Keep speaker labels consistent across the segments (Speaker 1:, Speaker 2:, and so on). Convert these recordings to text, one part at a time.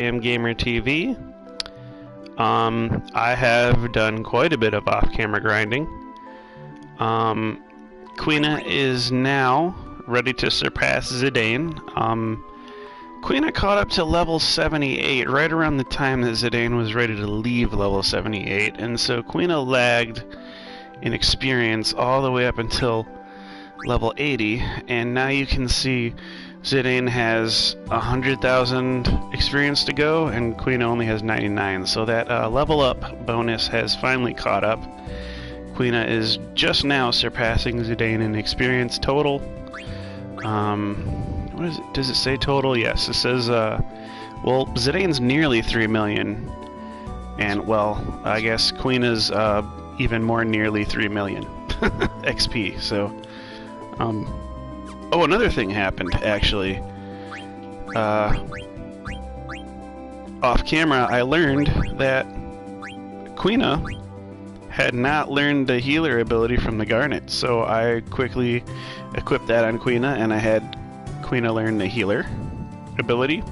Speaker 1: Gamer TV. I have done quite a bit of off-camera grinding. Quina is now ready to surpass Zidane. Quina caught up to level 78 right around the time that Zidane was ready to leave level 78, and so Quina lagged in experience all the way up until level 80, and now you can see Zidane has 100,000 experience to go, and Quina only has 99, so that level up bonus has finally caught up. Quina is just now surpassing Zidane in experience total. What is it? Does it say total? Yes, it says, well, Zidane's nearly 3 million, and, well, I guess Quina's even more nearly 3 million XP, so, oh, another thing happened, actually. Off camera, I learned that Quina had not learned the healer ability from the Garnet, so I quickly equipped that on Quina, and I had Quina learn the healer ability.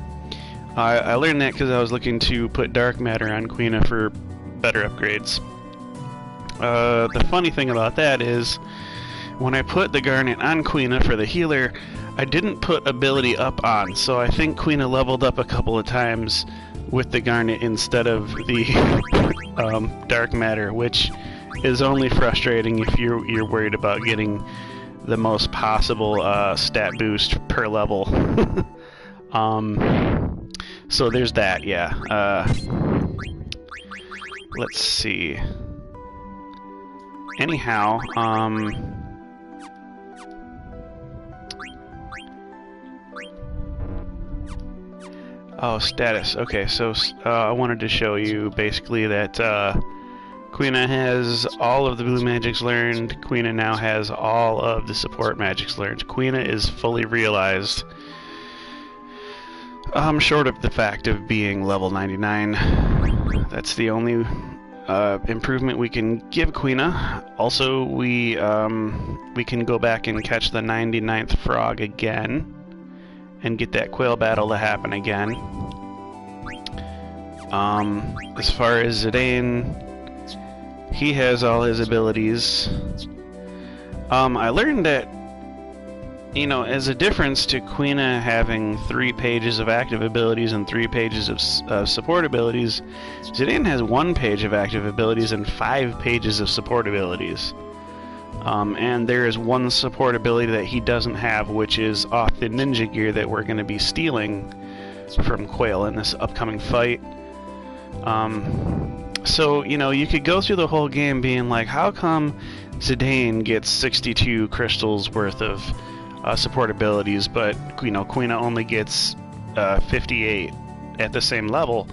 Speaker 1: I learned that because I was looking to put dark matter on Quina for better upgrades. The funny thing about that is, when I put the Garnet on Quina for the healer, I didn't put ability up on, so I think Quina leveled up a couple of times with the Garnet instead of the dark matter, which is only frustrating if you're worried about getting the most possible stat boost per level. So there's that, yeah. Let's see. Anyhow, oh, status. Okay, so I wanted to show you basically that Quina has all of the blue magics learned. Quina now has all of the support magics learned. Quina is fully realized. Short of the fact of being level 99. That's the only improvement we can give Quina. Also, we can go back and catch the 99th frog again and get that quail battle to happen again. As far as Zidane, he has all his abilities. I learned that, you know, as a difference to Quina having 3 pages of active abilities and 3 pages of support abilities, Zidane has 1 page of active abilities and 5 pages of support abilities. And there is 1 support ability that he doesn't have, which is off the ninja gear that we're going to be stealing from Quail in this upcoming fight. So, you know, you could go through the whole game being like, how come Zidane gets 62 crystals worth of support abilities, but, you know, Quina only gets 58 at the same level?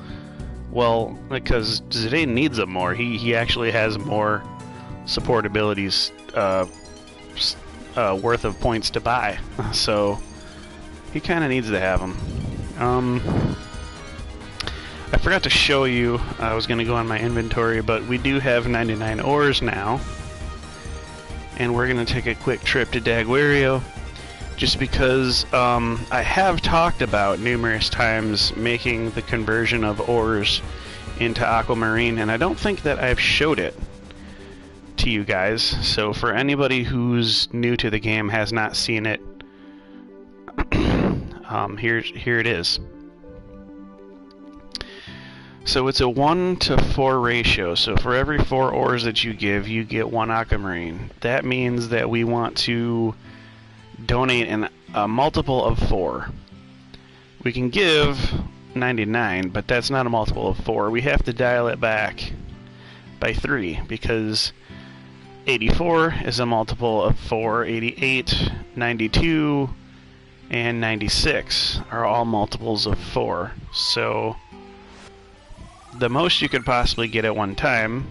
Speaker 1: Well, because Zidane needs them more. He actually has more support abilities worth of points to buy, so he kind of needs to have them. I forgot to show you, I was going to go on my inventory, but we do have 99 ores now, and we're going to take a quick trip to Daguerreo, just because I have talked about numerous times making the conversion of ores into aquamarine, and I don't think that I've showed it to you guys. So for anybody who's new to the game, has not seen it, here it is. So it's a 1-to-4 ratio. So for every 4 ores that you give, you get 1 aquamarine. That means that we want to donate a multiple of 4. We can give 99, but that's not a multiple of 4. We have to dial it back by 3, because 84 is a multiple of 4, 88, 92, and 96 are all multiples of 4. So the most you could possibly get at one time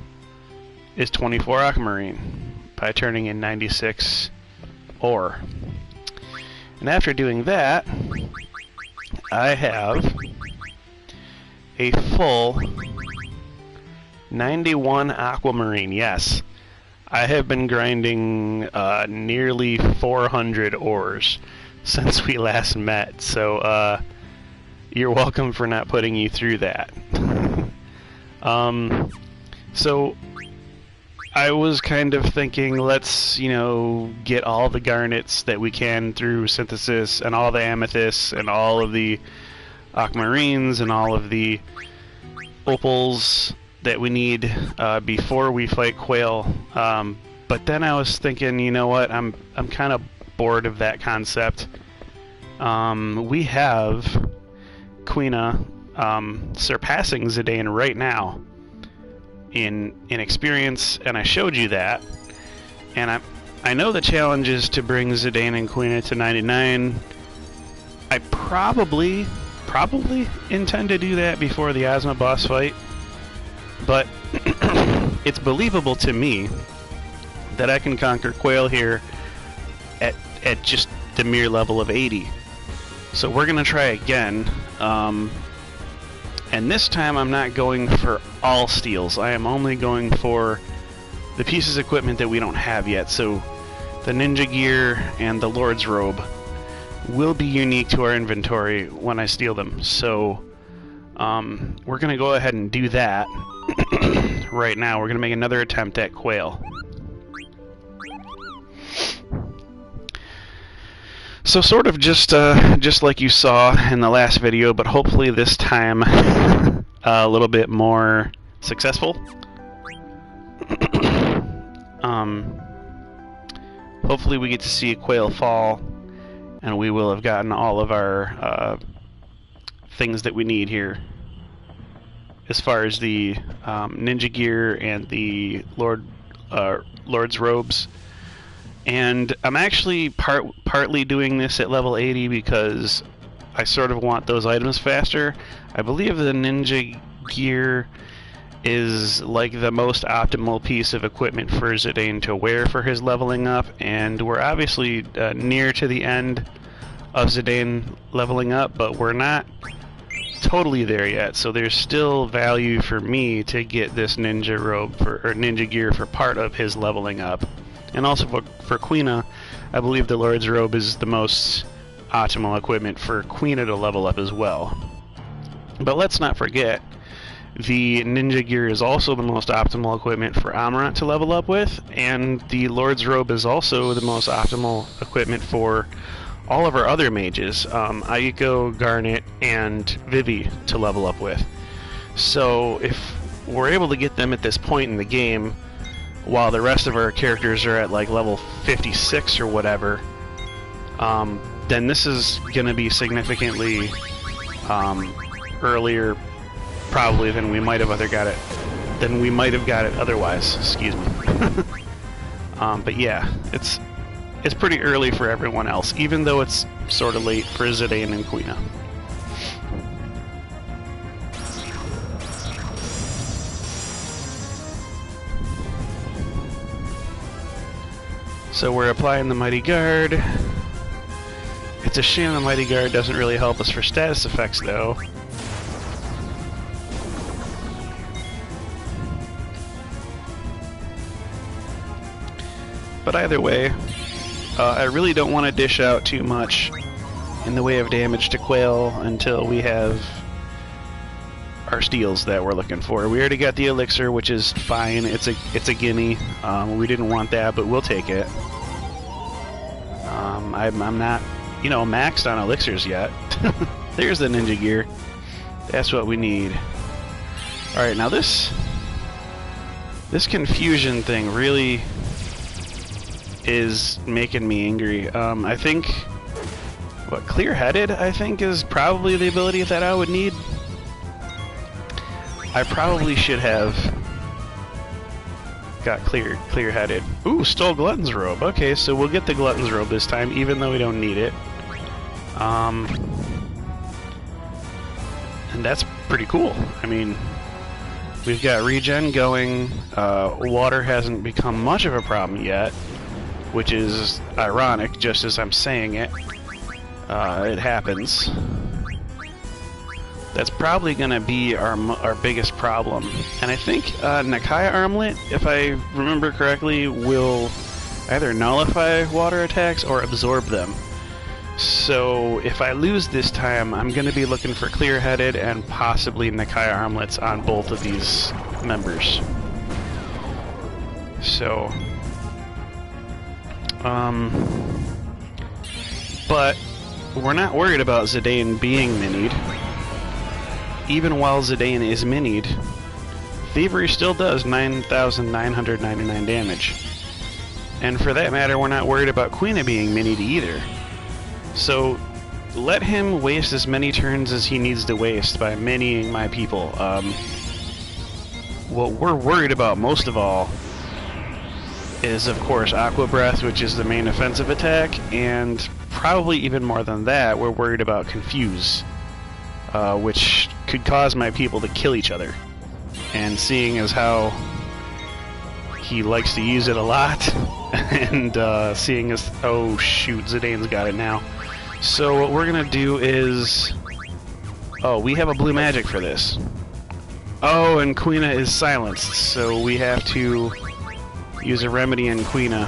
Speaker 1: is 24 aquamarine by turning in 96 ore. And after doing that, I have a full 91 aquamarine. Yes, I have been grinding nearly 400 ores since we last met. So You're welcome for not putting you through that. So I was kind of thinking, let's, get all the garnets that we can through synthesis, and all the amethysts, and all of the aquamarines, and all of the opals that we need before we fight Quail. But then I was thinking, you know what? I'm kind of bored of that concept. We have Quina surpassing Zidane right now in experience, and I showed you that. And I know the challenge is to bring Zidane and Quina to 99. I probably intend to do that before the Ozma boss fight, but it's believable to me that I can conquer Quail here at just the mere level of 80. So we're gonna try again, and this time I'm not going for all steals. I am only going for the pieces of equipment that we don't have yet. So the ninja gear and the Lord's robe will be unique to our inventory when I steal them. So we're gonna go ahead and do that right now. We're gonna make another attempt at Quail. So sort of just like you saw in the last video, but hopefully this time a little bit more successful. Hopefully we get to see Quail fall, and we will have gotten all of our things that we need here, as far as the ninja gear and the Lord's robes. And I'm actually partly doing this at level 80 because I sort of want those items faster. I believe the ninja gear is like the most optimal piece of equipment for Zidane to wear for his leveling up, and we're obviously near to the end of Zidane leveling up, but we're not totally there yet, so there's still value for me to get this ninja robe or ninja gear for part of his leveling up. And also for Quina, I believe the Lord's robe is the most optimal equipment for Quina to level up as well. But let's not forget, the ninja gear is also the most optimal equipment for Amarant to level up with, and the Lord's robe is also the most optimal equipment for all of our other mages, Aiko, Garnet, and Vivi to level up with. So if we're able to get them at this point in the game, while the rest of our characters are at like level 56 or whatever, then this is going to be significantly earlier, probably, than we might have got it otherwise. Excuse me. But yeah, it's pretty early for everyone else, even though it's sort of late for Zidane and Quina. So we're applying the Mighty Guard. It's a shame the Mighty Guard doesn't really help us for status effects, though. But either way, I really don't want to dish out too much in the way of damage to Quail until we have our steals that we're looking for. We already got the elixir, which is fine. It's a gimme. We didn't want that, but we'll take it. I'm not, maxed on elixirs yet. There's the ninja gear. That's what we need. All right, now this confusion thing really is making me angry. I think clear-headed, I think, is probably the ability that I would need. I probably should have got clear-headed. Ooh, stole Glutton's robe. Okay, so we'll get the Glutton's robe this time, even though we don't need it. And that's pretty cool. I mean, we've got regen going. Water hasn't become much of a problem yet, which is ironic, just as I'm saying it. It happens. That's probably going to be our biggest problem. And I think Nakai Armlet, if I remember correctly, will either nullify water attacks or absorb them. So if I lose this time, I'm going to be looking for clear-headed and possibly Nakai armlets on both of these members. So, but we're not worried about Zidane being minied. Even while Zidane is minied, Thievery still does 9,999 damage. And for that matter, we're not worried about Quina being minied either. So let him waste as many turns as he needs to waste by minying my people. What we're worried about most of all is, of course, Aqua Breath, which is the main offensive attack, and probably even more than that, we're worried about Confuse, which could cause my people to kill each other. And seeing as how he likes to use it a lot, and seeing as... oh shoot, Zidane's got it now. So what we're gonna do is... oh, we have a blue magic for this. Oh, and Quina is silenced, so we have to use a remedy in Quina.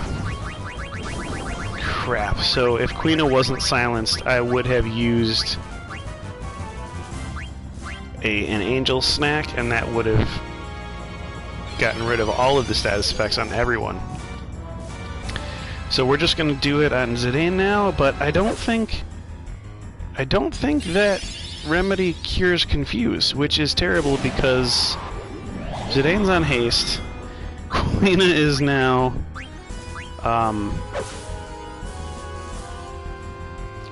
Speaker 1: Crap, so if Quina wasn't silenced, I would have used an Angel Snack, and that would have gotten rid of all of the status effects on everyone. So we're just going to do it on Zidane now, but I don't think that remedy cures Confuse, which is terrible because Zidane's on haste. Quina is now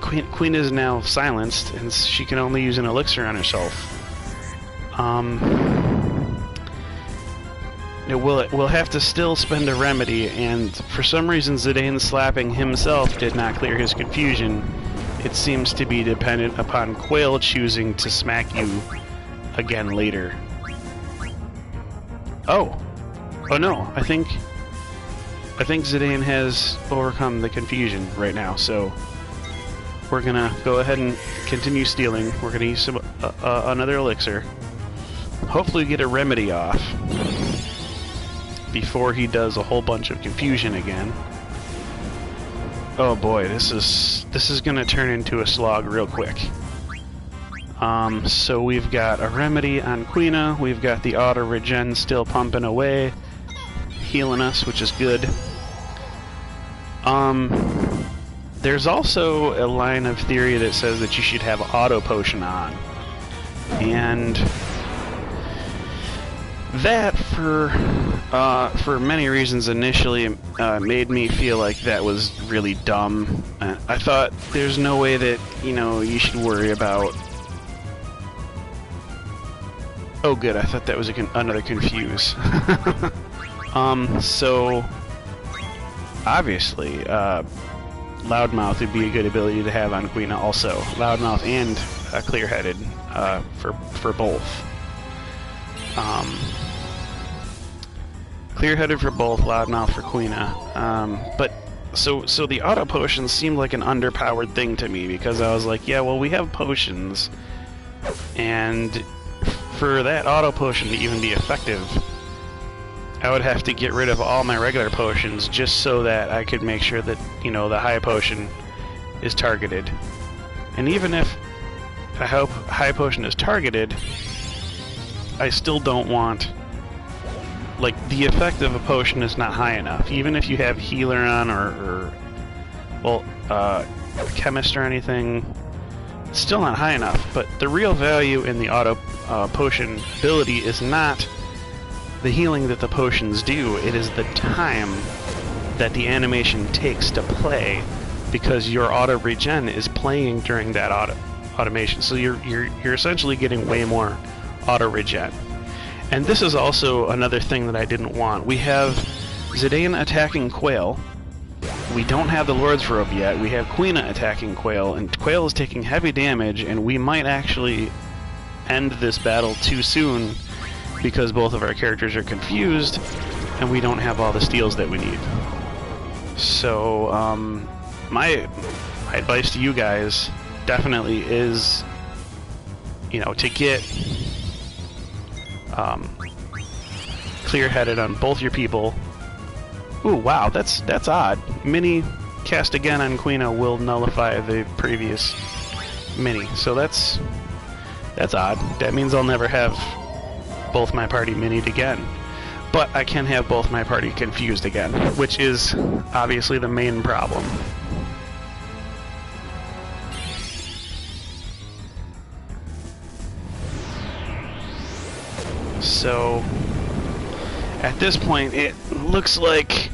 Speaker 1: Queen is now silenced, and she can only use an elixir on herself. We'll have to still spend a remedy, and for some reason Zidane slapping himself did not clear his confusion. It seems to be dependent upon Quail choosing to smack you again later. Oh no, I think Zidane has overcome the confusion right now, so we're gonna go ahead and continue stealing. We're gonna use some another elixir. Hopefully get a remedy off before he does a whole bunch of confusion again. Oh boy, this is gonna turn into a slog real quick. So we've got a remedy on Quina, we've got the auto regen still pumping away, healing us, which is good. There's also a line of theory that says that you should have auto potion on, and that for many reasons initially made me feel like that was really dumb. I thought there's no way that you should worry about. Oh good, I thought that was another confuse. So obviously Loudmouth would be a good ability to have on Quina also. Loudmouth and Clear-Headed for both. Clear-Headed for both, Loudmouth for Quina. But so the auto potions seemed like an underpowered thing to me, because I was like, yeah, well, we have potions, and for that auto potion to even be effective, I would have to get rid of all my regular potions just so that I could make sure that, the high potion is targeted. And even if a high potion is targeted, I still don't want... like, the effect of a potion is not high enough. Even if you have healer on or chemist or anything, it's still not high enough. But the real value in the auto potion ability is not the healing that the potions do, it is the time that the animation takes to play, because your auto regen is playing during that automation. So you're essentially getting way more auto regen. And this is also another thing that I didn't want. We have Zidane attacking Quail. We don't have the Lord's Robe yet. We have Quina attacking Quail, and Quail is taking heavy damage, and we might actually end this battle too soon because both of our characters are confused and we don't have all the steals that we need. So, my advice to you guys definitely is, to get clear-headed on both your people. Ooh, wow, that's odd. Mini cast again on Quina will nullify the previous mini. So that's odd. That means I'll never have both my party minied again. But I can have both my party confused again, which is obviously the main problem. So, at this point, it looks like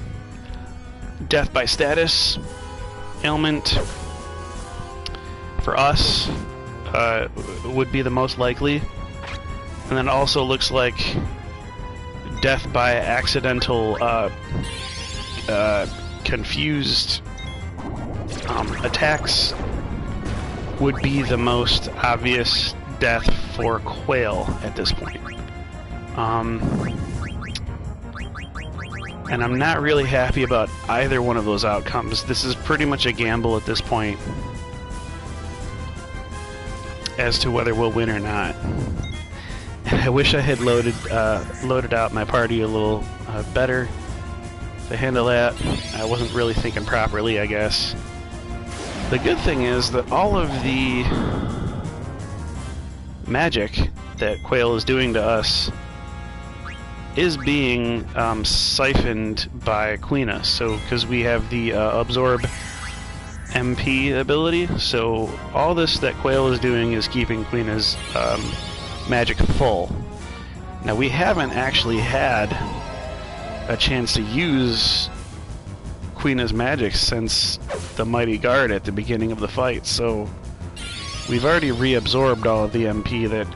Speaker 1: death by status ailment for us would be the most likely. And then it also looks like death by accidental confused attacks would be the most obvious death for Quail at this point. And I'm not really happy about either one of those outcomes. This is pretty much a gamble at this point as to whether we'll win or not. And I wish I had loaded out my party a little better to handle that. I wasn't really thinking properly, I guess. The good thing is that all of the magic that Quail is doing to us is being siphoned by Quina. So, because we have the absorb MP ability, so all this that Quail is doing is keeping Quina's magic full. Now, we haven't actually had a chance to use Quina's magic since the Mighty Guard at the beginning of the fight, so we've already reabsorbed all of the MP that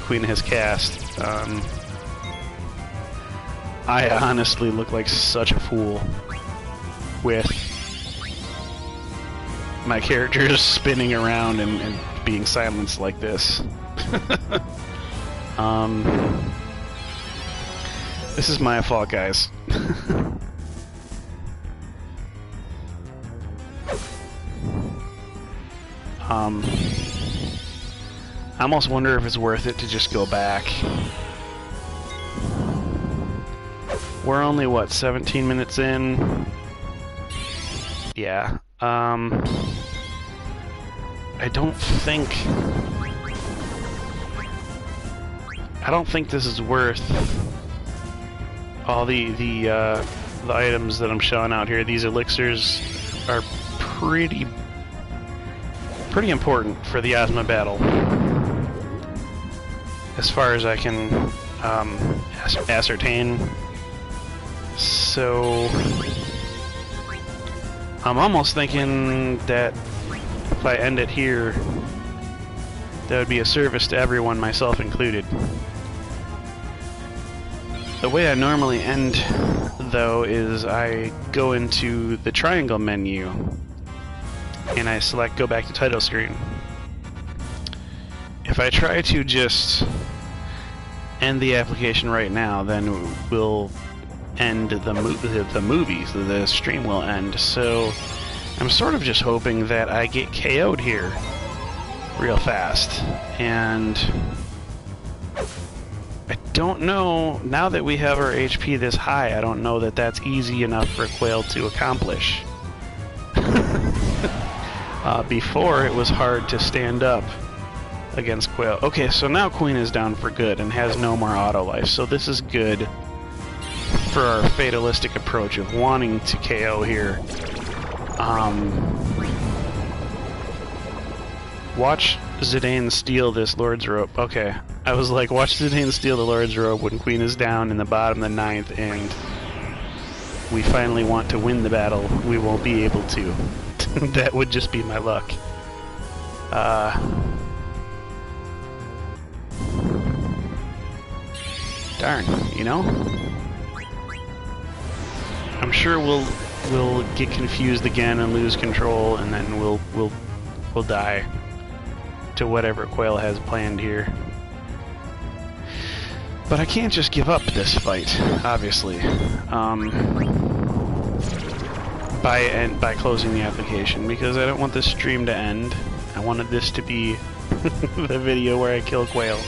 Speaker 1: Quina has cast. I honestly look like such a fool with my characters spinning around and being silenced like this. This is my fault, guys. I almost wonder if it's worth it to just go back. We're only, what, 17 minutes in? Yeah. I don't think this is worth all the items that I'm showing out here. These elixirs are pretty important for the Ozma battle, as far as I can ascertain. So I'm almost thinking that if I end it here, that would be a service to everyone, myself included. The way I normally end, though, is I go into the triangle menu and I select go back to title screen. If I try to just end the application right now, then we'll end the movie, so the stream will end. So I'm sort of just hoping that I get KO'd here real fast. And I don't know, now that we have our HP this high, I don't know that that's easy enough for Quail to accomplish. Before, it was hard to stand up against Quail. Okay, so now Queen is down for good and has no more auto life, so this is good for our fatalistic approach of wanting to KO here. Watch Zidane steal this Lord's Robe. Okay, I was like, watch Zidane steal the Lord's Robe when Queen is down in the bottom of the 9th and we finally want to win the battle. We won't be able to. That would just be my luck. Darn, you know? I'm sure we'll get confused again and lose control, and then we'll die to whatever Quail has planned here. But I can't just give up this fight, obviously. By closing the application, because I don't want this stream to end. I wanted this to be the video where I kill Quail.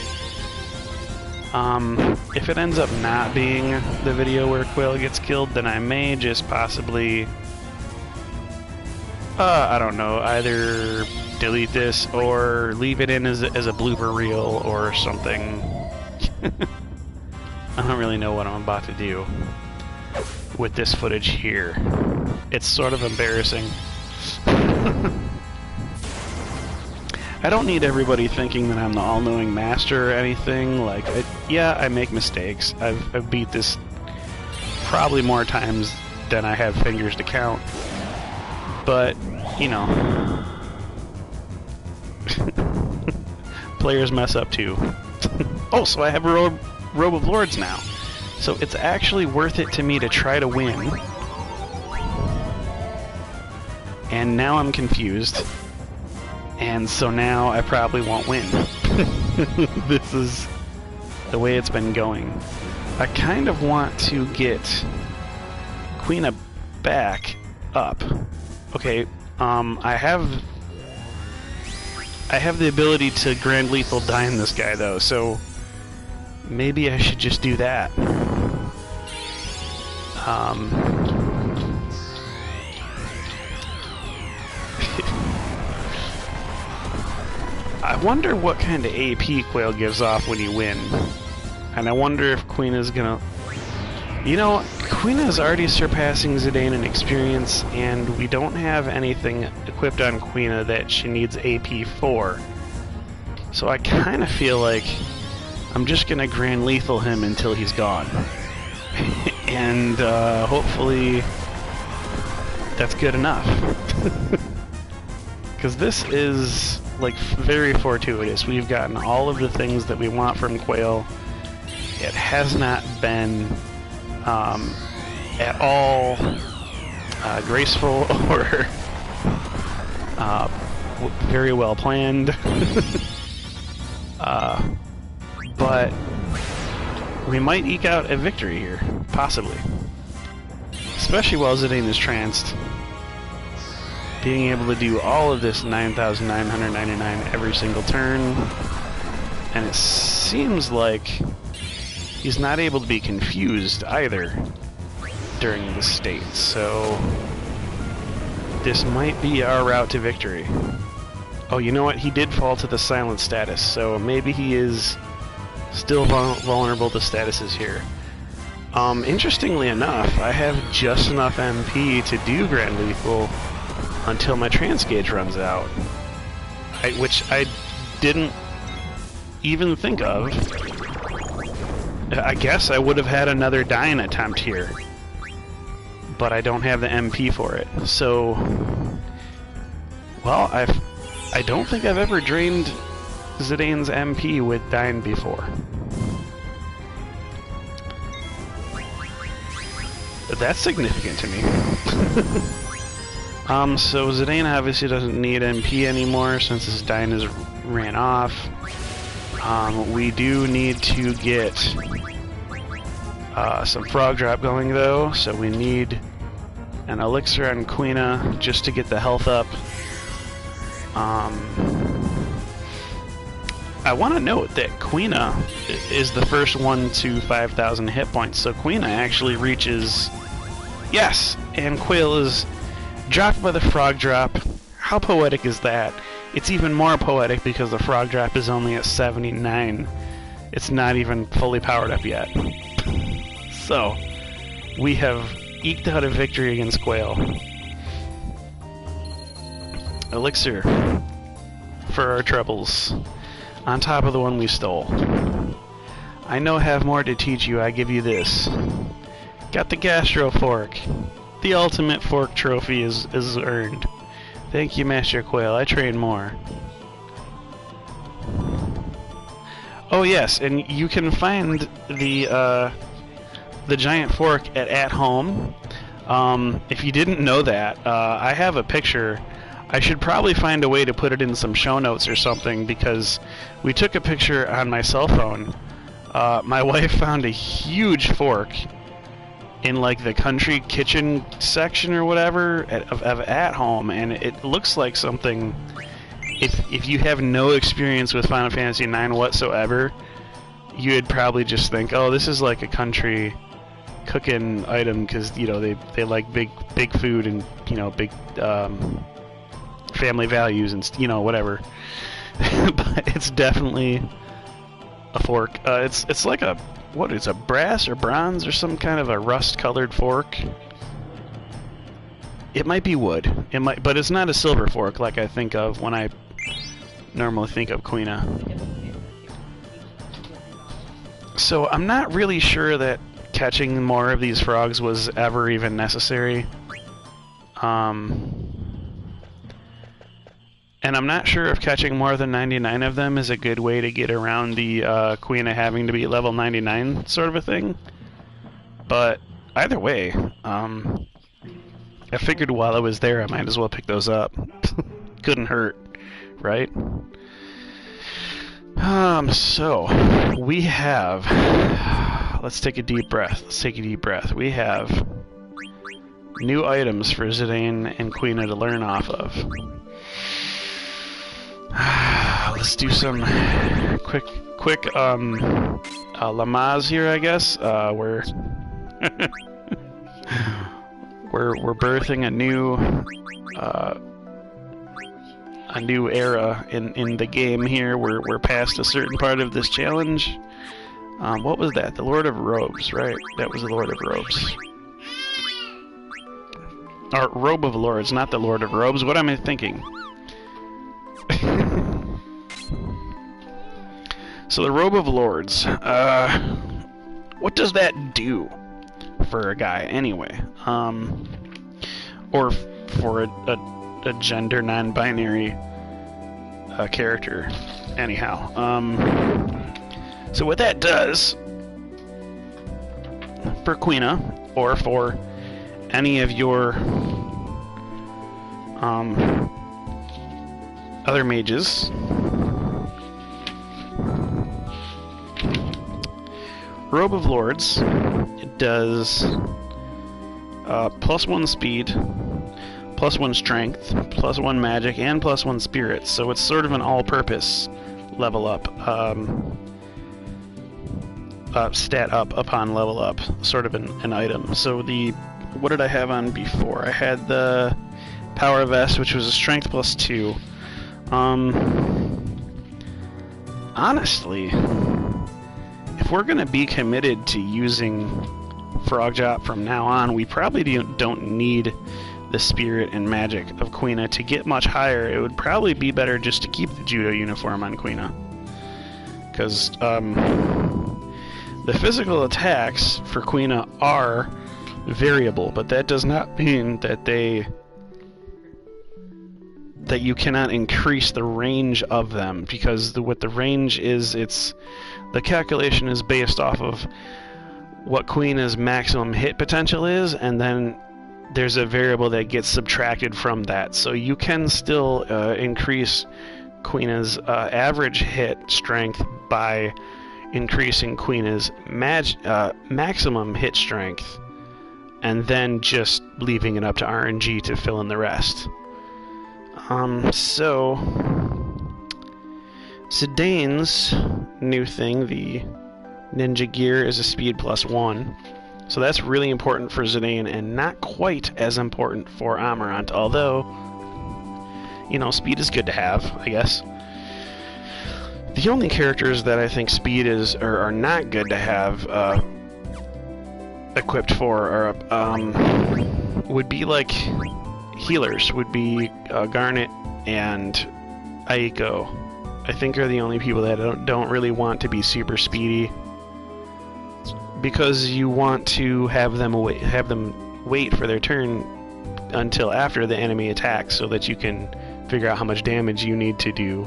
Speaker 1: If it ends up not being the video where Quail gets killed, then I may just possibly I don't know, either delete this or leave it in as a blooper reel or something. I don't really know what I'm about to do with this footage here. It's sort of embarrassing. I don't need everybody thinking that I'm the all-knowing master or anything. Like, yeah, I make mistakes. I've beat this probably more times than I have fingers to count. But, you know, players mess up too. Oh, so I have a Robe of Lords now. So it's actually worth it to me to try to win. And now I'm confused. And so now I probably won't win. This is the way it's been going. I kind of want to get Queen back up. Okay, I have the ability to Grand Lethal Dine this guy though, so maybe I should just do that. I wonder what kind of AP Quail gives off when you win. And I wonder if Queena's gonna... You know, Queena's already surpassing Zidane in experience, and we don't have anything equipped on Queena that she needs AP for. So I kind of feel like I'm just gonna Grand Lethal him until he's gone. And hopefully that's good enough. Because this is, like, very fortuitous. We've gotten all of the things that we want from Quail. It has not been at all graceful or very well planned. But we might eke out a victory here, possibly. Especially while Zidane is tranced. Being able to do all of this 9,999 every single turn. And it seems like he's not able to be confused either during this state, so this might be our route to victory. Oh, you know what? He did fall to the silent status, so maybe he is still vulnerable to statuses here. Interestingly enough, I have just enough MP to do Grand Lethal until my trance gauge runs out, which I didn't even think of. I guess I would have had another dying attempt here, but I don't have the MP for it. So, well, I don't think I've ever drained Zidane's MP with dying before. That's significant to me. So Zidane obviously doesn't need MP anymore since his dying has ran off. We do need to get some frog drop going though, so we need an elixir on Queena just to get the health up. I want to note that Queena is the first one to 5,000 hit points, so Queena actually reaches... Yes! And Quail is dropped by the frog drop. How poetic is that? It's even more poetic because the frog drop is only at 79. It's not even fully powered up yet. So, we have eked out a victory against Quail. Elixir for our troubles, on top of the one we stole. I know have more to teach you, I give you this. Got the Gastro Fork. The ultimate fork trophy is earned. Thank you, Master Quail. I train more. Oh yes, and you can find the giant fork at home. If you didn't know that, I have a picture. I should probably find a way to put it in some show notes or something because we took a picture on my cell phone. My wife found a huge fork in like the country kitchen section or whatever at home, and it looks like something. If you have no experience with Final Fantasy IX whatsoever, you would probably just think, oh, this is like a country cooking item because you know they like big food and you know big family values and whatever. But it's definitely a fork. It's like a it's a brass or bronze or some kind of a rust-colored fork. It might be wood. It might, but it's not a silver fork like I think of when I normally think of Quina. So I'm not really sure that catching more of these frogs was ever even necessary. And I'm not sure if catching more than 99 of them is a good way to get around the Quina having to be level 99 sort of a thing. But either way, I figured while I was there I might as well pick those up. Couldn't hurt, right? So we have... Let's take a deep breath. We have new items for Zidane and Quina to learn off of. Let's do some quick lamaz here, I guess. We're birthing a new era in the game here. We're past a certain part of this challenge. What was that? The Lord of Robes, right? That was the Lord of Robes. Or Robe of Lords, not the Lord of Robes. What am I thinking? So the Robe of Lords, what does that do for a guy anyway? Or for a gender non-binary character, anyhow. So what that does for Quina, or for any of your other mages, Robe of Lords, it does +1 speed, +1 strength, +1 magic, and +1 spirit. So it's sort of an all-purpose level up, stat up upon level up, sort of an item. So what did I have on before? I had the Power Vest, which was a strength +2. Honestly, if we're going to be committed to using Frog Chop from now on, we probably don't need the spirit and magic of Quina to get much higher. It would probably be better just to keep the judo uniform on Quina, because the physical attacks for Quina are variable, but that does not mean that you cannot increase the range of them, because what the range is, the calculation is based off of what Quina's maximum hit potential is, and then there's a variable that gets subtracted from that. So you can still increase Quina's average hit strength by increasing Quina's maximum hit strength, and then just leaving it up to RNG to fill in the rest. So Zidane's new thing, the Ninja Gear, is a speed +1. So that's really important for Zidane, and not quite as important for Amarant, although, speed is good to have, I guess. The only characters that I think speed are not good to have equipped for would be like healers, would be Garnet and Aiko. I think are the only people that don't really want to be super speedy, because you want to have them wait for their turn until after the enemy attacks, so that you can figure out how much damage you need to do,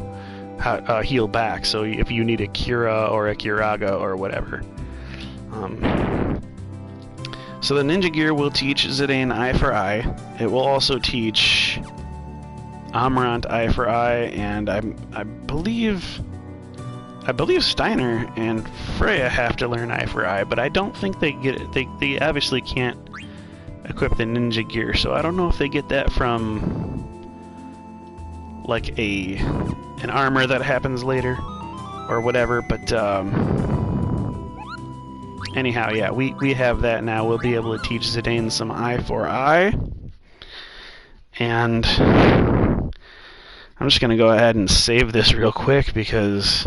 Speaker 1: heal back. So if you need a Cura or a Curaga or whatever. So the Ninja Gear will teach Zidane Eye for Eye. It will also teach Amarant Eye for Eye, and I believe Steiner and Freya have to learn Eye for Eye, but I don't think they get it. They obviously can't equip the Ninja Gear, so I don't know if they get that from like an armor that happens later or whatever. But anyhow, yeah, we have that now. We'll be able to teach Zidane some Eye for Eye, and I'm just going to go ahead and save this real quick because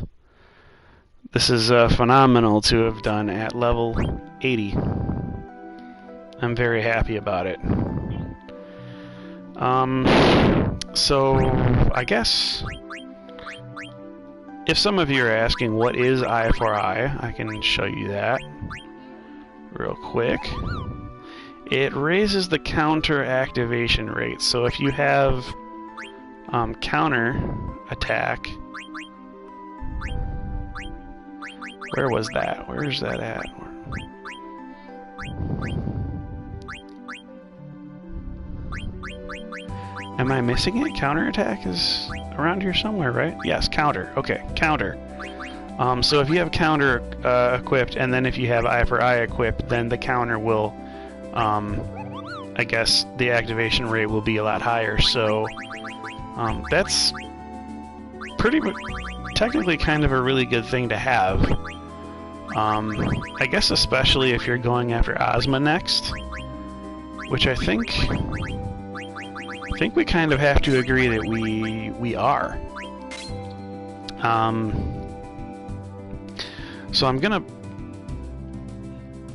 Speaker 1: this is phenomenal to have done at level 80. I'm very happy about it. So I guess if some of you are asking what is eye for eye, I can show you that real quick. It raises the counter activation rate. So if you have counter attack, where was that? Where's that at? Am I missing it? Counter attack is around here somewhere, right? Yes, counter. Okay, counter. So if you have counter equipped, and then if you have eye for eye equipped, then the counter will, I guess the activation rate will be a lot higher. So that's technically kind of a really good thing to have. I guess especially if you're going after Ozma next, which I think we kind of have to agree that we are. So I'm gonna,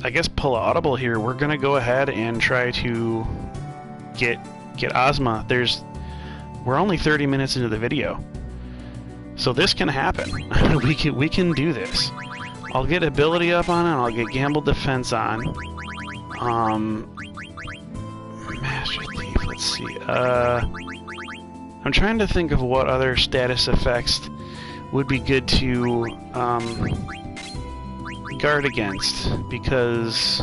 Speaker 1: I guess, pull audible here. We're gonna go ahead and try to get Ozma. We're only 30 minutes into the video, so this can happen. we can do this. I'll get ability up on it. I'll get gamble defense on. Master Thief. Let's see. I'm trying to think of what other status effects would be good to guard against, because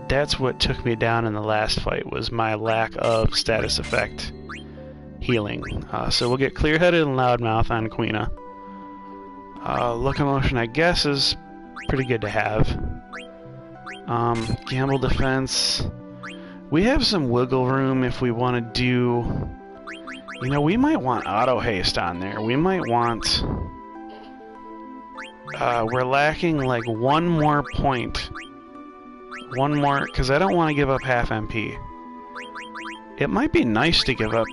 Speaker 1: that's what took me down in the last fight, was my lack of status effect healing. So we'll get clear-headed and loudmouth on Queena. Locomotion, I guess, is pretty good to have. Gamble defense. We have some wiggle room if we want to do... You know, we might want auto haste on there. We might want... we're lacking like one more point. One more, because I don't want to give up half MP. It might be nice to give up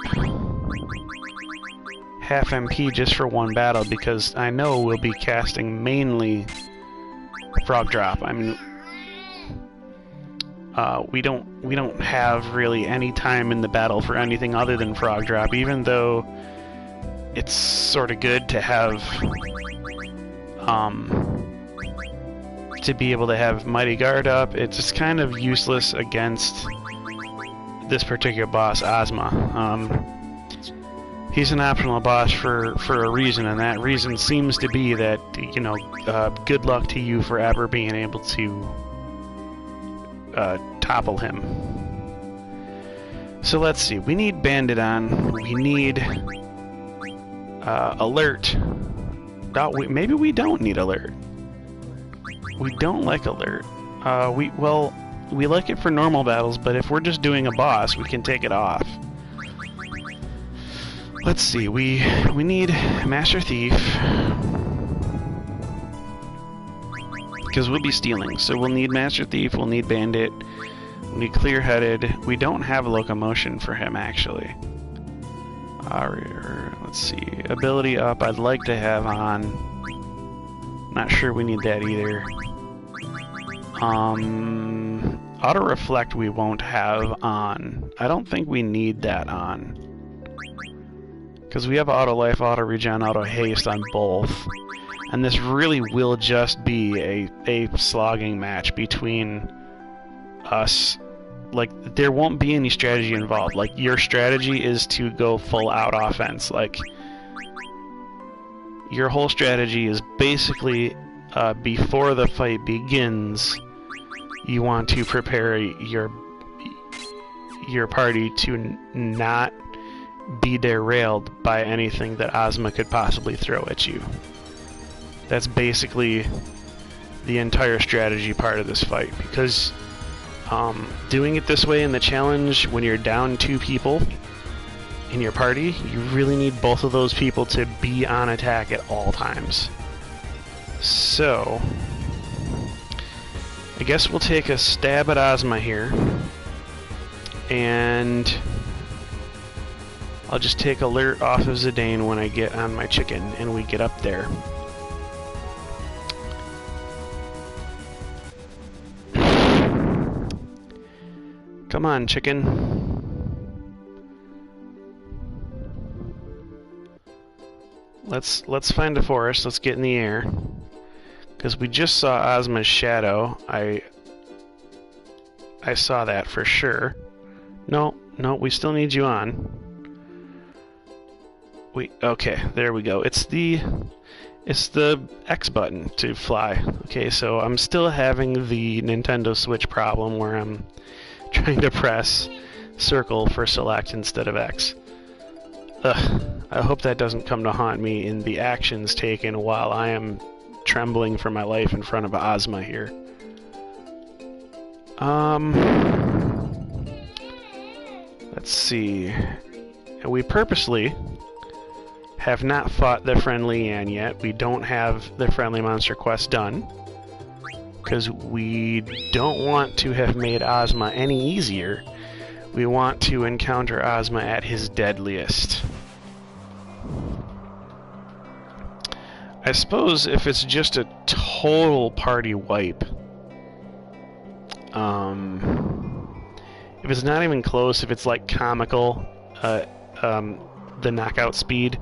Speaker 1: half MP just for one battle, because I know we'll be casting mainly Frog Drop. I mean, we don't have really any time in the battle for anything other than Frog Drop, even though it's sort of good to have to be able to have Mighty Guard up. It's just kind of useless against this particular boss, Ozma. He's an optional boss for a reason, and that reason seems to be that, you know, good luck to you for ever being able to topple him. So let's see. We need Bandit on. We need Alert. Maybe we don't need Alert. We don't like Alert. We like it for normal battles, but if we're just doing a boss, we can take it off. Let's see, we need Master Thief, because we'll be stealing, so we'll need Master Thief, we'll need Bandit, we'll need Clear-Headed. We don't have Locomotion for him, actually. Let's see, Ability up, I'd like to have on. Not sure we need that either. Auto Reflect we won't have on. I don't think we need that on, because we have Auto Life, Auto Regen, Auto Haste on both. And this really will just be a slogging match between us. Like, there won't be any strategy involved. Like, your strategy is to go full out offense. Like, your whole strategy is basically, before the fight begins, you want to prepare your party to not be derailed by anything that Ozma could possibly throw at you. That's basically the entire strategy part of this fight, because doing it this way in the challenge, when you're down 2 people in your party, you really need both of those people to be on attack at all times. So I guess we'll take a stab at Ozma here, and I'll just take alert off of Zidane when I get on my chicken and we get up there. Come on, chicken. Let's find a forest. Let's get in the air. Because we just saw Ozma's shadow. I saw that for sure. No, we still need you on. Okay, there we go. It's the X button to fly. Okay, so I'm still having the Nintendo Switch problem where I'm trying to press circle for select instead of X. Ugh, I hope that doesn't come to haunt me in the actions taken while I am trembling for my life in front of Ozma here. Let's see. We purposely have not fought the friendly Anne yet. We don't have the friendly monster quest done because we don't want to have made Ozma any easier. We want to encounter Ozma at his deadliest. I suppose if it's just a total party wipe, if it's not even close, if it's like comical, the knockout speed,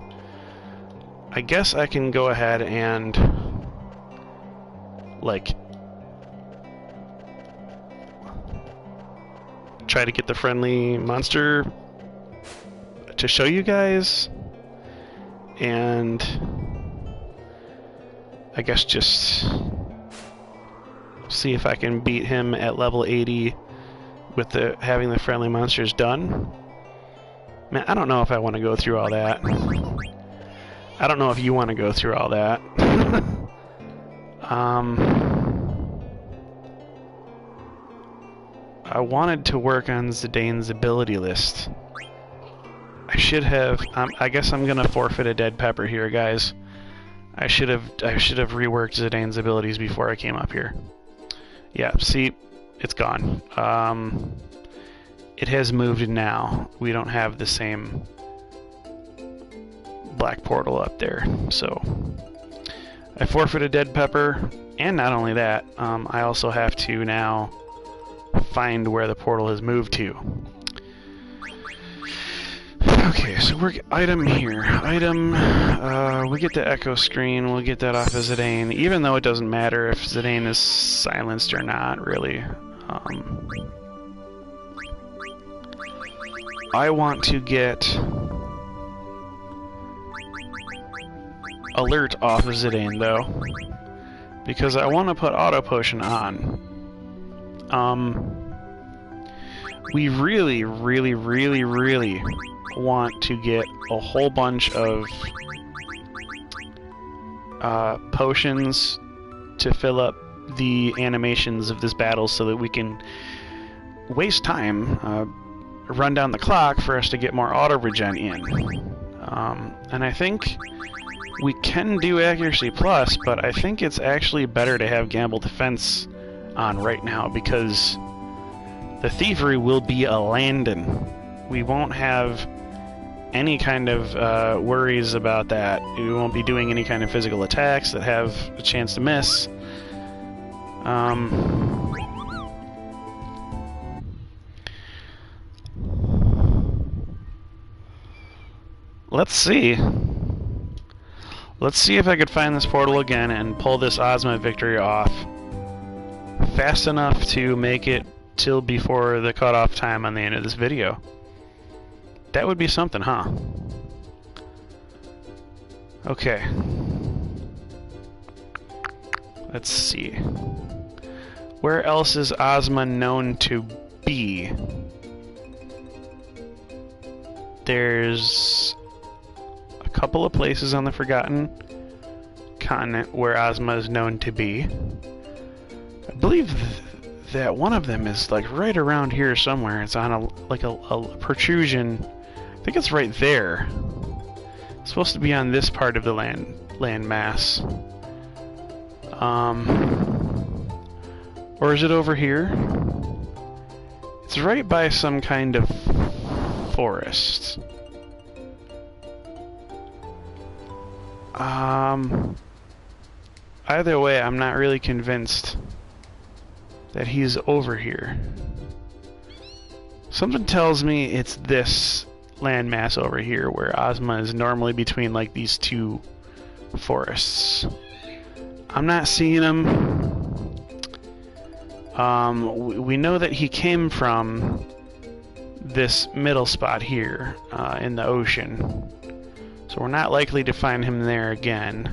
Speaker 1: I guess I can go ahead and like try to get the friendly monster to show you guys, and I guess just see if I can beat him at level 80 with having the friendly monsters done. Man, I don't know if I want to go through all that. I don't know if you want to go through all that. I wanted to work on Zidane's ability list. I should have. I guess I'm gonna forfeit a dead pepper here, guys. I should have reworked Zidane's abilities before I came up here. Yeah, see, it's gone. It has moved now. We don't have the same black portal up there, so I forfeit a dead pepper, and not only that, I also have to now find where the portal has moved to. Okay, so we're item here. Item, we get the echo screen, we'll get that off of Zidane, even though it doesn't matter if Zidane is silenced or not, really. I want to get alert off of Zidane, though, because I want to put auto potion on. We really want to get a whole bunch of potions to fill up the animations of this battle so that we can waste time, run down the clock for us to get more auto regen in. And I think we can do accuracy plus, but I think it's actually better to have gamble defense on right now because the thievery will be a landing. We won't have any kind of worries about that. We won't be doing any kind of physical attacks that have a chance to miss. Let's see. Let's see if I could find this portal again and pull this Ozma victory off fast enough to make it till before the cutoff time on the end of this video. That would be something, huh? Okay. Let's see. Where else is Ozma known to be? There's a couple of places on the Forgotten Continent where Ozma is known to be. I believe that one of them is like right around here somewhere. It's on a protrusion. I think it's right there. It's supposed to be on this part of the land mass. Or is it over here? It's right by some kind of forest. Either way, I'm not really convinced that he's over here. Something tells me it's this landmass over here where Ozma is normally between like these two forests. I'm not seeing him. We know that he came from this middle spot here in the ocean, so we're not likely to find him there again.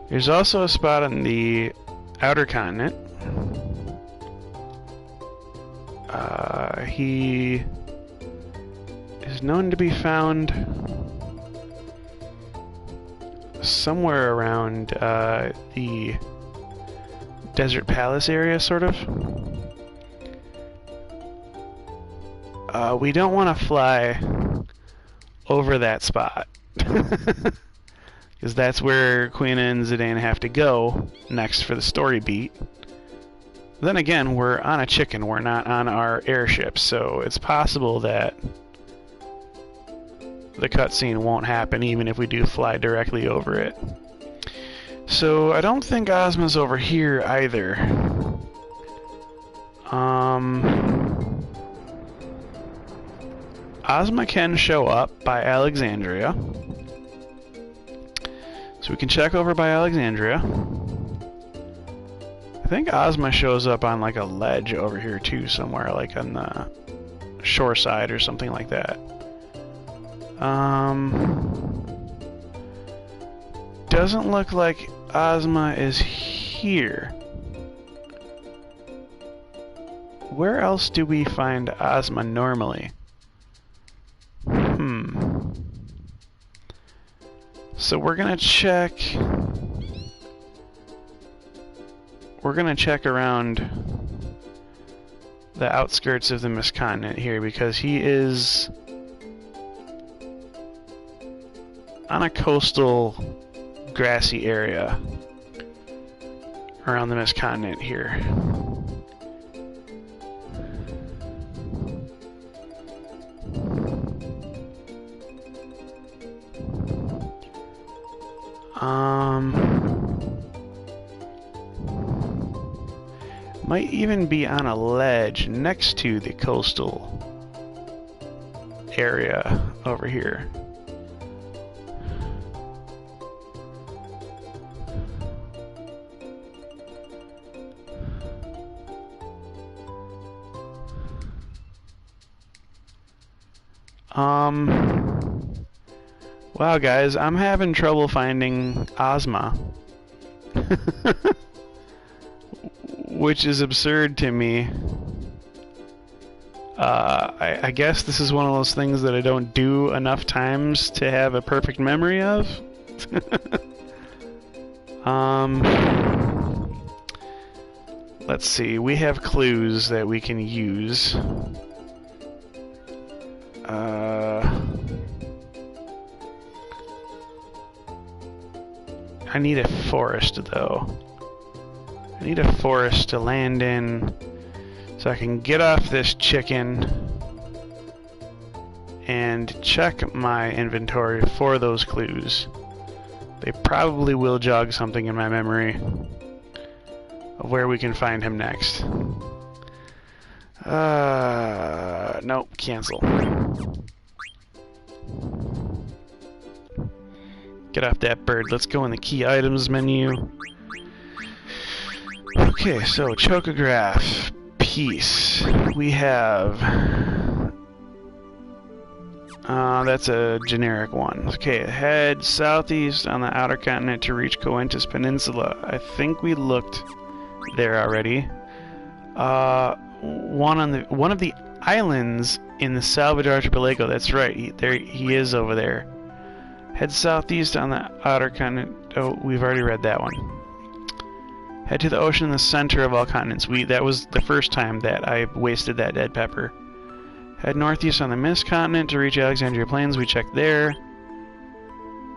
Speaker 1: There's also a spot on the outer continent. He is known to be found somewhere around the Desert Palace area, sort of. We don't want to fly over that spot, because that's where Queen and Zidane have to go next for the story beat. Then again, we're on a chicken, we're not on our airship, so it's possible that the cutscene won't happen even if we do fly directly over it. So I don't think Ozma's over here either. Ozma can show up by Alexandria. So we can check over by Alexandria. I think Ozma shows up on like a ledge over here too, somewhere like on the shore side or something like that. Doesn't look like Ozma is here. Where else do we find Ozma normally? So we're gonna check. We're gonna check around the outskirts of the Miscontinent here, because he is on a coastal grassy area around the Miscontinent here. Might even be on a ledge next to the coastal area over here. Wow, guys, I'm having trouble finding Ozma. Which is absurd to me. I guess this is one of those things that I don't do enough times to have a perfect memory of. Let's see, we have clues that we can use. I need a forest, though. I need a forest to land in so I can get off this chicken and check my inventory for those clues. They probably will jog something in my memory of where we can find him next. Nope, cancel. Get off that bird. Let's go in the key items menu. Okay, so chocograph piece. We have that's a generic one. Okay, head southeast on the outer continent to reach Coentus Peninsula. I think we looked there already. One of the islands in the Salvage Archipelago. That's right. He is over there. Head southeast on the outer continent. Oh, we've already read that one. Head to the ocean in the center of all continents. That was the first time that I wasted that dead pepper. Head northeast on the Mist continent to reach Alexandria Plains. We checked there.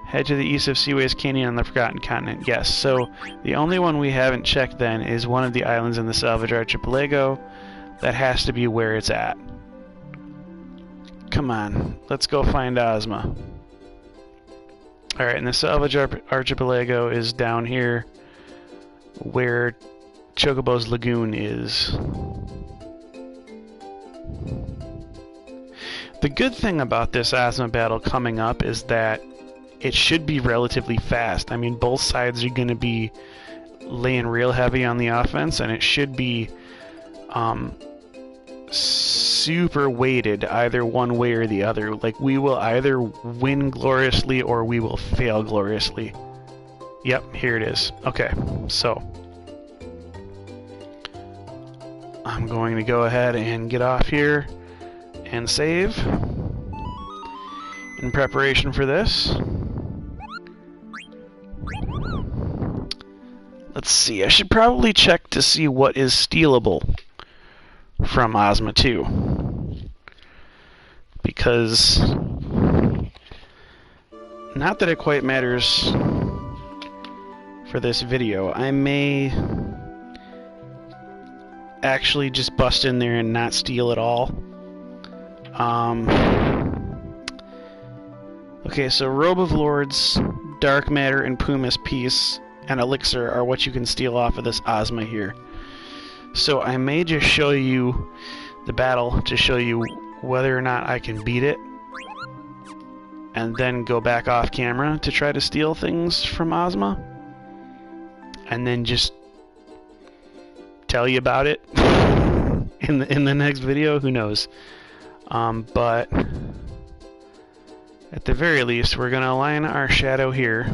Speaker 1: Head to the east of Seaways Canyon on the Forgotten Continent. Yes, so the only one we haven't checked then is one of the islands in the Salvage Archipelago. That has to be where it's at. come on. Let's go find Ozma. Alright, and the Salvage Archipelago is down here where Chocobo's Lagoon is. The good thing about this Ozma battle coming up is that it should be relatively fast. I mean, both sides are going to be laying real heavy on the offense, and it should be super weighted either one way or the other. Like, we will either win gloriously or we will fail gloriously. Yep, here it is. Okay, so I'm going to go ahead and get off here and save in preparation for this. Let's see, I should probably check to see what is stealable from Ozma 2. Because, not that it quite matters for this video, I may actually just bust in there and not steal at all. Okay, so Robe of Lords, Dark Matter, and Pumice Piece, and Elixir are what you can steal off of this Ozma here. So I may just show you the battle to show you whether or not I can beat it, and then go back off camera to try to steal things from Ozma, and then just tell you about it in the next video. Who knows? But at the very least, we're gonna align our shadow here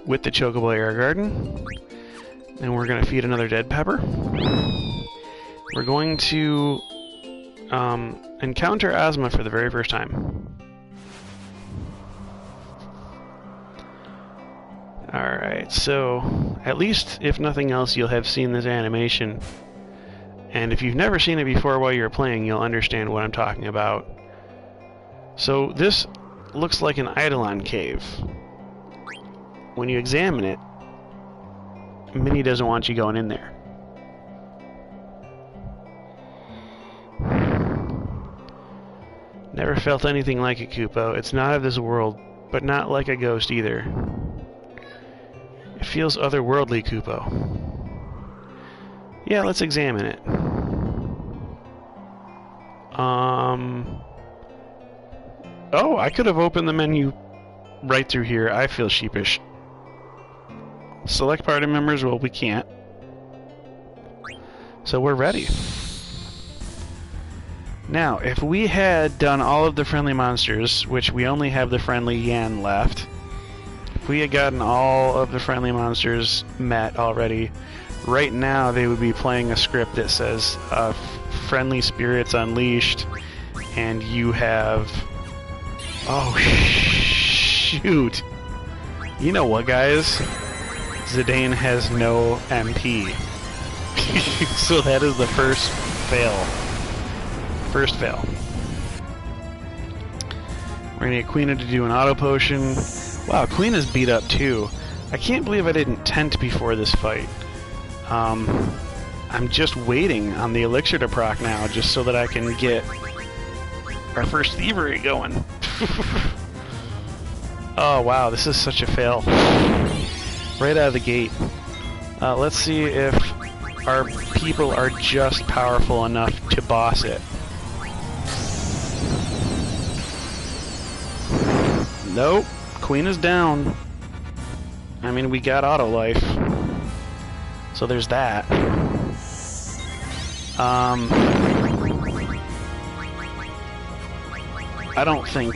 Speaker 1: with the Chocobo Air Garden, and we're gonna feed another dead pepper. We're going to encounter Ozma for the very first time. Alright, so at least, if nothing else, you'll have seen this animation. And if you've never seen it before while you're playing, you'll understand what I'm talking about. So this looks like an Eidolon cave. When you examine it, Minnie doesn't want you going in there. Never felt anything like it, Kupo. It's not of this world, but not like a ghost either. It feels otherworldly, Kupo. Yeah, let's examine it. Oh, I could have opened the menu right through here. I feel sheepish. Select party members? Well, we can't. So we're ready. Now, if we had done all of the friendly monsters, which we only have the friendly Yan left, if we had gotten all of the friendly monsters met already, right now they would be playing a script that says friendly spirits unleashed, and you have... Oh, shoot. You know what, guys? Zidane has no MP. So that is the first fail. First fail. We're gonna get Quina to do an auto potion. Wow, Quina's beat up too. I can't believe I didn't tent before this fight. I'm just waiting on the elixir to proc now, just so that I can get our first thievery going. Oh wow, this is such a fail. Right out of the gate. Let's see if our people are just powerful enough to boss it. Nope, Queen is down. I mean, we got auto life, so there's that. I don't think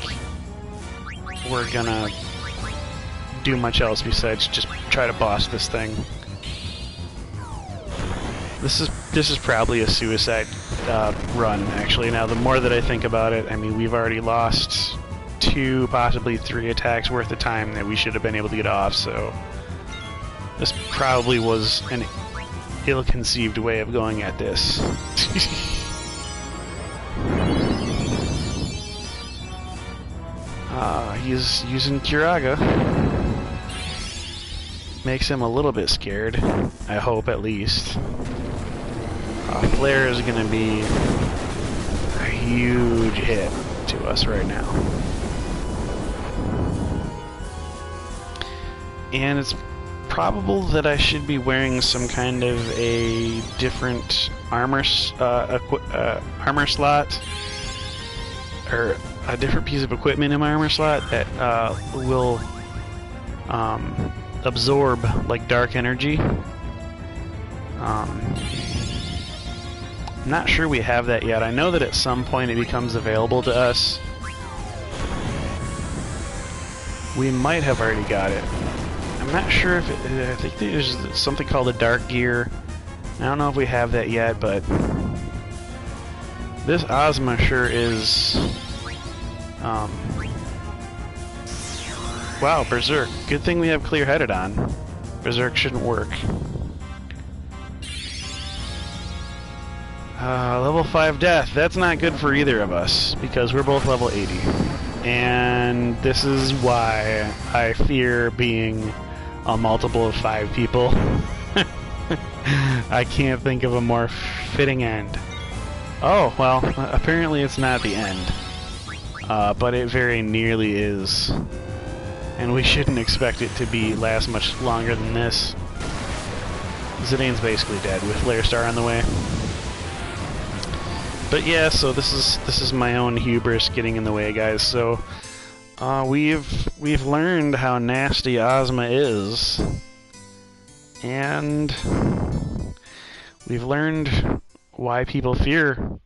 Speaker 1: we're gonna do much else besides just try to boss this thing. This is probably a suicide run, actually. Now, the more that I think about it, I mean, we've already lost 2, possibly 3 attacks worth of time that we should have been able to get off, so this probably was an ill-conceived way of going at this. He's using Curaga. Makes him a little bit scared, I hope, at least. Flare is going to be huge hit to us right now. And it's probable that I should be wearing some kind of a different armor slot, or a different piece of equipment in my armor slot that will absorb like dark energy. I'm not sure we have that yet. I know that at some point it becomes available to us. We might have already got it. I'm not sure if I think there's something called a dark gear. I don't know if we have that yet, but this Ozma sure is... wow, Berserk. Good thing we have clear-headed on. Berserk shouldn't work. Level 5 death. That's not good for either of us, because we're both level 80. And this is why I fear being a multiple of 5 people. I can't think of a more fitting end. Oh, well, apparently it's not the end. But it very nearly is. And we shouldn't expect it to last much longer than this. Zidane's basically dead with Lair Star on the way. But yeah, so this is my own hubris getting in the way, guys. So we've learned how nasty Ozma is, and we've learned why people fear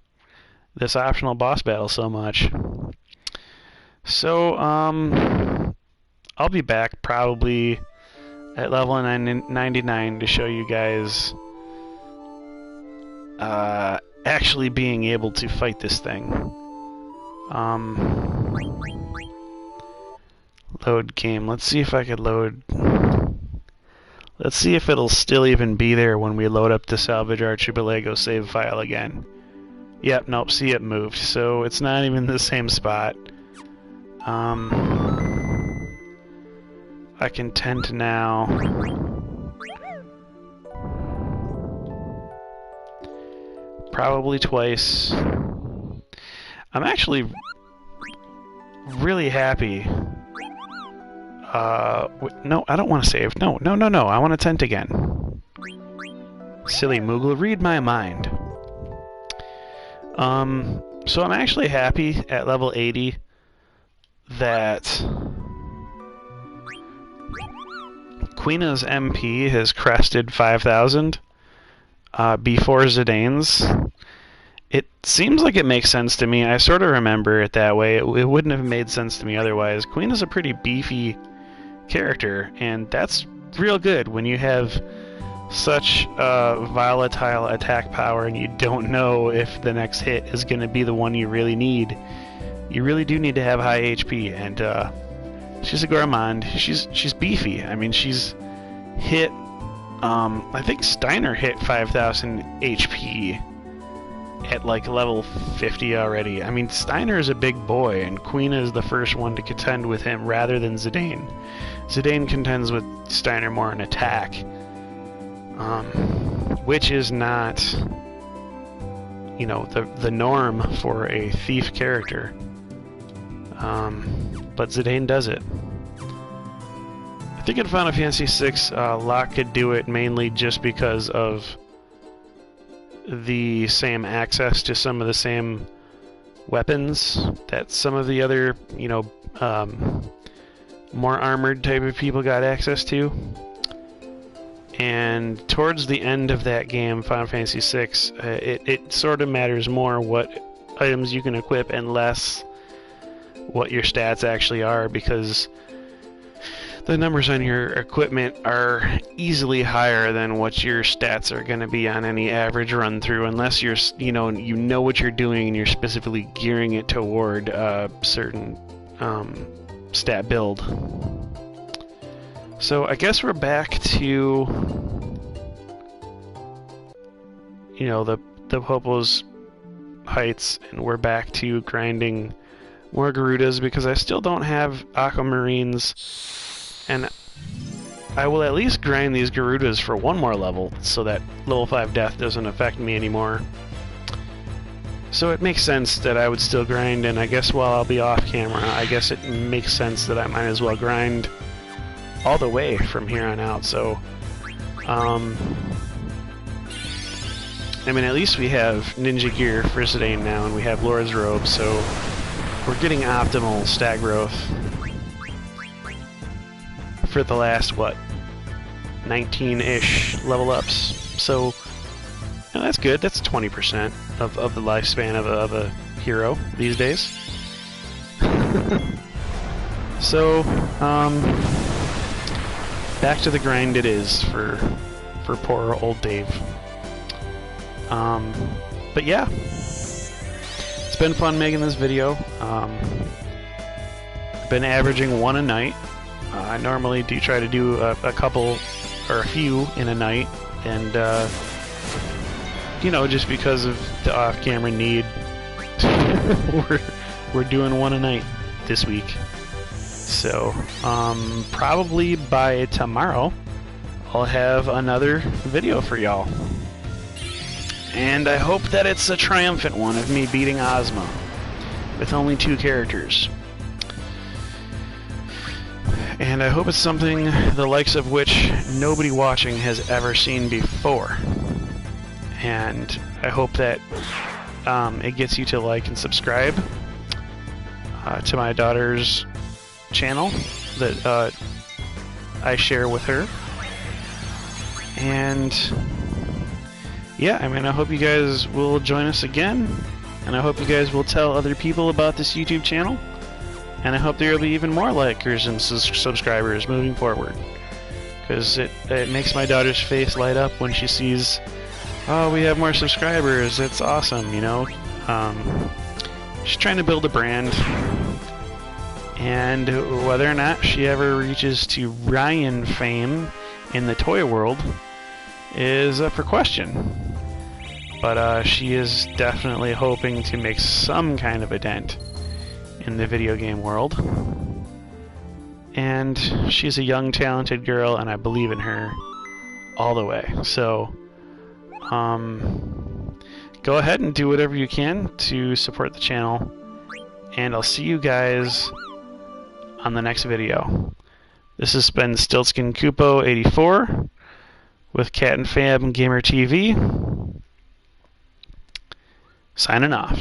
Speaker 1: this optional boss battle so much. So I'll be back probably at level 99 to show you guys actually being able to fight this thing. Load game. Let's see if I could load. Let's see if it'll still even be there when we load up the Salvage Archipelago save file again. Yep, nope, see it moved, so it's not even the same spot. I can tend to now probably twice. I'm actually really happy. No, I don't want to save. No, I want to tent again. Silly Moogle, read my mind. So I'm actually happy at level 80 that Queena's MP has crested 5,000 before Zidane's. It seems like it makes sense to me. I sort of remember it that way. It wouldn't have made sense to me otherwise. Queen is a pretty beefy character, and that's real good when you have such volatile attack power and you don't know if the next hit is going to be the one you really need. You really do need to have high HP, and she's a gourmand. She's beefy. I mean, she's hit... I think Steiner hit 5,000 HP at like level 50 already. I mean, Steiner is a big boy, and Queen is the first one to contend with him rather than Zidane. Zidane contends with Steiner more in attack, which is not, you know, the norm for a thief character. But Zidane does it. I think in Final Fantasy VI, Locke could do it mainly just because of the same access to some of the same weapons that some of the other, you know, more armored type of people got access to. And towards the end of that game, Final Fantasy VI, it sort of matters more what items you can equip and less what your stats actually are, because the numbers on your equipment are easily higher than what your stats are going to be on any average run through, unless you're, you know what you're doing and you're specifically gearing it toward a certain stat build. So I guess we're back to, you know, the Popo's Heights, and we're back to grinding more Garudas, because I still don't have Aquamarines, and I will at least grind these Garudas for one more level so that level 5 death doesn't affect me anymore. So it makes sense that I would still grind, and I guess while I'll be off camera, I guess it makes sense that I might as well grind all the way from here on out. So, I mean, at least we have ninja gear for Zidane now, and we have Lord's Robe, so we're getting optimal stat growth for the last, what, 19-ish level ups. So, you know, that's good. That's 20% of the lifespan of a hero these days. So, back to the grind it is for poor old Dave. But yeah, it's been fun making this video. I've been averaging one a night. I normally do try to do a couple or a few in a night, and you know, just because of the off-camera need, we're doing one a night this week. So probably by tomorrow I'll have another video for y'all, and I hope that it's a triumphant one of me beating Ozma with only 2 characters. And I hope it's something the likes of which nobody watching has ever seen before. And I hope that it gets you to like and subscribe to my daughter's channel that I share with her. And yeah, I mean, I hope you guys will join us again, and I hope you guys will tell other people about this YouTube channel, and I hope there will be even more likers and subscribers moving forward, because it makes my daughter's face light up when she sees, oh, we have more subscribers. It's awesome, you know. She's trying to build a brand, and whether or not she ever reaches to Ryan fame in the toy world is up for question. But she is definitely hoping to make some kind of a dent in the video game world. And she's a young, talented girl, and I believe in her all the way. So, go ahead and do whatever you can to support the channel, and I'll see you guys on the next video. This has been StiltzkinKupo84 with Cat and Fam Gamer TV, signing off.